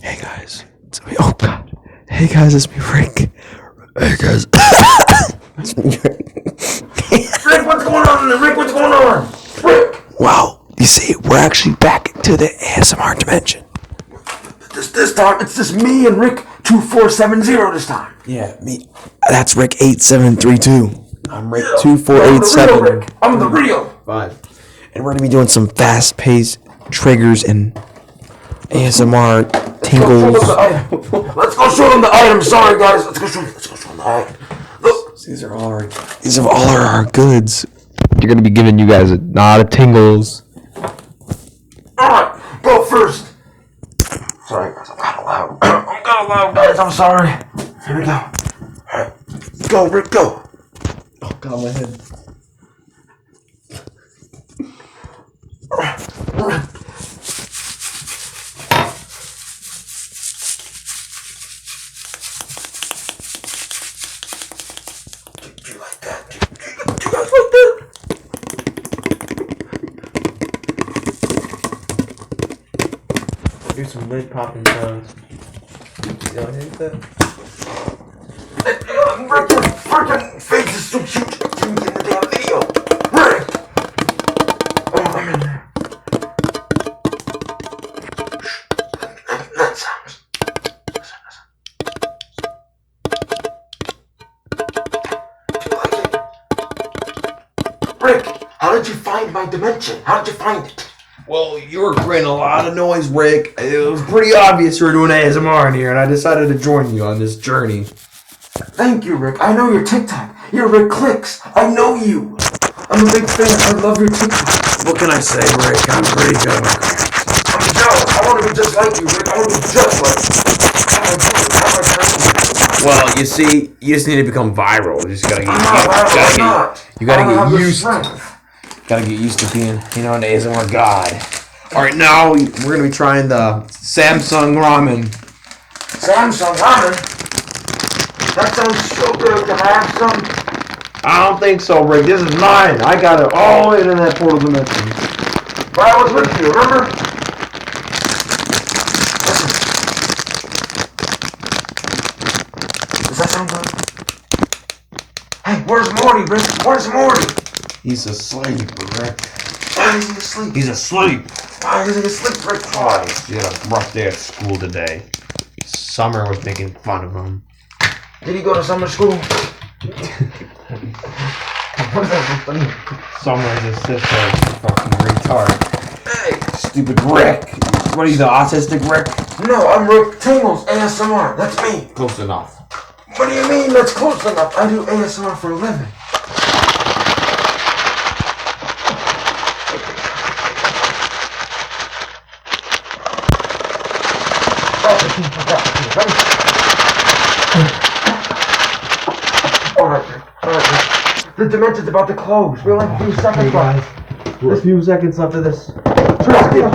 Hey guys, it's me. Oh god. Hey guys, it's me, Rick. Hey guys. It's me, Rick. Rick, what's going on? Rick, what's going on? Rick. Well, you see, we're actually back to the ASMR dimension. This time, it's just me and Rick 2470 this time. Yeah, me. That's Rick 8732. I'm Rick I'm 2487. the real Rick. I'm the real. 5. And we're gonna be doing some fast-paced triggers and ASMR tingles. Let's go show them the item. Sorry, guys. Let's go show them the item. Look. These are all our goods. You're gonna be giving you guys a lot of tingles. Alright, go first. Sorry, guys. I'm kind of loud. I'm kind of loud, guys. I'm sorry. Here we go. Alright. Go, Rick, go. Oh, God, my head. Do you like that? Do you guys like that? Do some lid popping sounds. You don't hate that? Rick, your freaking face is so huge. I can't get in the damn video. Rick! Oh, I'm in there. Shh. That sounds. Do you like it? Rick, how did you find my dimension? How did you find it? Well, you were creating a lot of noise, Rick. It was pretty obvious you were doing ASMR in here, and I decided to join you on this journey. Thank you, Rick. I know your TikTok. You're rickclicks. I know you. I'm a big fan. I love your TikTok. What can I say, Rick? I'm pretty good. I'm jealous. I want to be just like you, Rick. I want to be just like you. Well, you see, you just need to become viral. You just gotta get used to being, an ASMR god. All right, now we're gonna be trying the Samsung ramen. Samsung ramen? That sounds so good. Can I have some? I don't think so, Rick. This is mine. I got it all the way to that portal dimension. But I was with you, remember? Listen. Does that sound good? Hey, where's Morty, Rick? Where's Morty? He's asleep, Rick. Why is he asleep? He's asleep. Why is he asleep, Rick? Oh, he had a rough day at school today. Summer was making fun of him. Did he go to summer school? Summer's his sister. Fucking retard. Hey! Stupid Rick. What are you, the autistic Rick? No, I'm Ricktinglesasmr. ASMR. That's me. Close enough. What do you mean that's close enough? I do ASMR for a living. Alright, Rick. The dimension's about to close. We're like a few seconds left. We're a few seconds left of this. Tristan,